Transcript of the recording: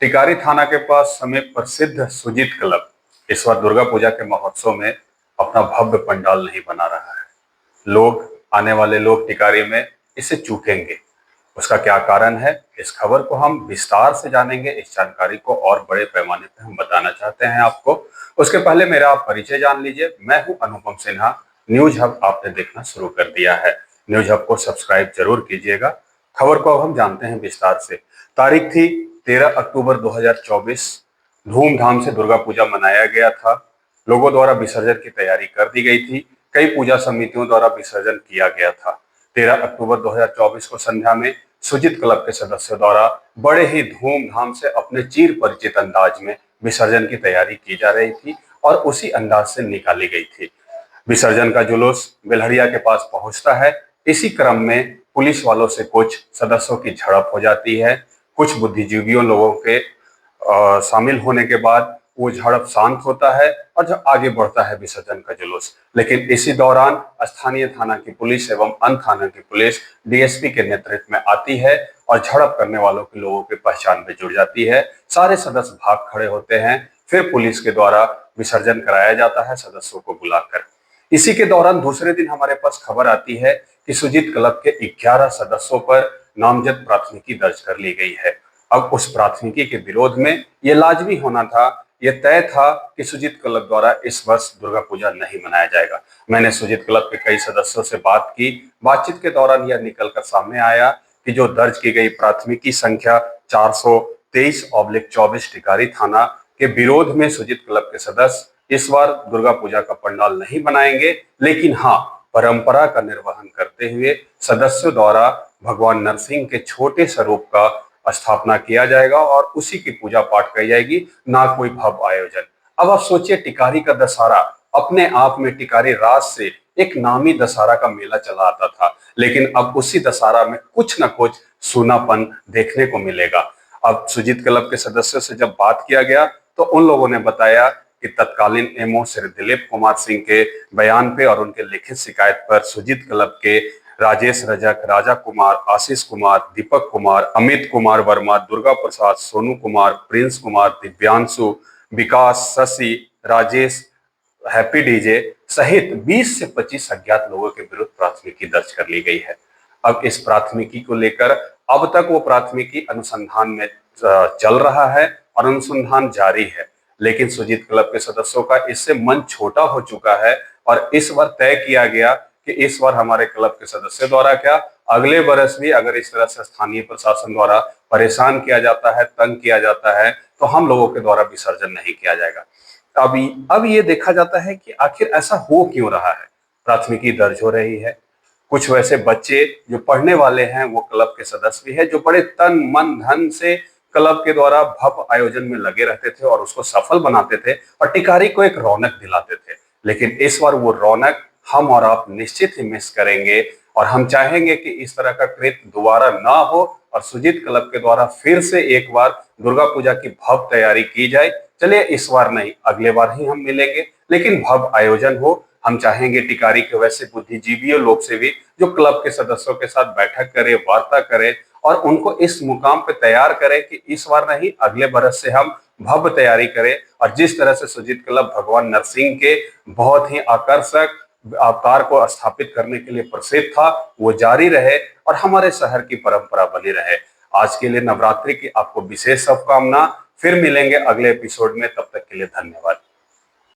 टिकारी थाना के पास समीप प्रसिद्ध सुजीत क्लब इस बार दुर्गा पूजा के महोत्सव में अपना भव्य पंडाल नहीं बना रहा है। लोग आने वाले लोग टिकारी में इसे चूकेंगे। उसका क्या कारण है, इस खबर को हम विस्तार से जानेंगे। इस जानकारी को और बड़े पैमाने पर हम बताना चाहते हैं आपको। उसके पहले मेरा आप परिचय जान लीजिए। मैं हूं अनुपम सिन्हा। न्यूज हब आपने देखना शुरू कर दिया है। न्यूज हब को सब्सक्राइब जरूर कीजिएगा। खबर को अब हम जानते हैं विस्तार से। तारीख थी 13 अक्टूबर 2024। धूमधाम से दुर्गा पूजा मनाया गया था। लोगों द्वारा विसर्जन की तैयारी कर दी गई थी। कई पूजा समितियों द्वारा विसर्जन किया गया था। 13 अक्टूबर 2024 को संध्या में सुजीत क्लब के सदस्यों द्वारा बड़े ही धूमधाम से अपने चिर परिचित अंदाज में विसर्जन की तैयारी की जा रही थी और उसी अंदाज से निकाली गई थी। विसर्जन का जुलूस बेलहरिया के पास पहुंचता है। इसी क्रम में पुलिस वालों से कुछ सदस्यों की झड़प हो जाती है। कुछ बुद्धिजीवियों लोगों के शामिल होने के बाद वो झड़प शांत होता है और जो आगे बढ़ता है विसर्जन का जुलूस। लेकिन इसी दौरान स्थानीय थाना की पुलिस एवं अन्य थाना की पुलिस डीएसपी के नेतृत्व में आती है और झड़प करने वालों के लोगों की पहचान में जुड़ जाती है। सारे सदस्य भाग खड़े होते हैं। फिर पुलिस के द्वारा विसर्जन कराया जाता है सदस्यों को बुलाकर। इसी के दौरान दूसरे दिन हमारे पास खबर आती है कि सुजीत क्लब के 11 सदस्यों पर नामजद प्राथमिकी दर्ज कर ली गई है। अब उस प्राथमिकी के विरोध में यह लाजमी होना था, यह तय था कि सुजीत क्लब द्वारा इस वर्ष दुर्गा पूजा नहीं मनाया जाएगा। मैंने सुजीत क्लब के कई सदस्यों से बात की। बातचीत के दौरान यह निकलकर सामने आया कि जो दर्ज की गई प्राथमिकी संख्या 423/24 टिकारी थाना के विरोध में सुजीत क्लब के सदस्य इस बार दुर्गा पूजा का पंडाल नहीं बनाएंगे, लेकिन हाँ, परंपरा का निर्वहन करते हुए सदस्यों द्वारा भगवान नरसिंह के छोटे स्वरूप का स्थापना किया जाएगा और उसी की पूजा पाठ की जाएगी, ना कोई भव्य आयोजन। अब आप सोचिए, टिकारी का दशहरा अपने आप में, टिकारी राज से एक नामी दशहरा का मेला चला आता था, लेकिन अब उसी दशहरा में कुछ न कुछ सूनापन देखने को मिलेगा। अब सुजीत क्लब के सदस्यों से जब बात किया गया तो उन लोगों ने बताया कि तत्कालीन एमओ श्री दिलीप कुमार सिंह के बयान पे और उनके लिखित शिकायत पर सुजीत क्लब के राजेश रजक, राजा कुमार, आशीष कुमार, दीपक कुमार, अमित कुमार वर्मा, दुर्गा प्रसाद, सोनू कुमार, प्रिंस कुमार, दिव्यांशु, विकास, शशि, राजेश, हैप्पी डीजे सहित 20 से 25 अज्ञात लोगों के विरुद्ध प्राथमिकी दर्ज कर ली गई है। अब इस प्राथमिकी को लेकर अब तक वो प्राथमिकी अनुसंधान में चल रहा है और अनुसंधान जारी है, लेकिन सुजीत क्लब के सदस्यों का इससे मन छोटा हो चुका है और इस बार तय किया गया कि इस बार हमारे क्लब के सदस्य द्वारा क्या, अगले बरस भी अगर इस तरह से स्थानीय प्रशासन द्वारा परेशान किया जाता है, तंग किया जाता है, तो हम लोगों के द्वारा विसर्जन नहीं किया जाएगा। अब ये देखा जाता है कि आखिर ऐसा हो क्यों रहा है। प्राथमिकी दर्ज हो रही है। कुछ वैसे बच्चे जो पढ़ने वाले हैं वो क्लब के सदस्य भी है, जो बड़े तन मन धन से क्लब के द्वारा भव्य आयोजन में लगे रहते थे और उसको सफल बनाते थे और टिकारी को एक रौनक दिलाते थे। लेकिन इस बार वो रौनक हम और आप निश्चित ही मिस करेंगे और हम चाहेंगे कि इस तरह का कृत्य दोबारा ना हो और सुजीत क्लब के द्वारा फिर से एक बार दुर्गा पूजा की भव्य तैयारी की जाए। चलिए, इस बार नहीं, अगले बार ही हम मिलेंगे, लेकिन भव्य आयोजन हो। हम चाहेंगे टिकारी के वैसे बुद्धिजीवियों लोग से भी जो क्लब के सदस्यों के साथ बैठक करे, वार्ता करे और उनको इस मुकाम पे तैयार करें कि इस बार नहीं, अगले बरस से हम भव्य तैयारी करें और जिस तरह से सुजीत क्लब भगवान नरसिंह के बहुत ही आकर्षक अवतार को स्थापित करने के लिए प्रसिद्ध था, वो जारी रहे और हमारे शहर की परंपरा बनी रहे। आज के लिए नवरात्रि की आपको विशेष शुभकामना। फिर मिलेंगे अगले एपिसोड में, तब तक के लिए धन्यवाद।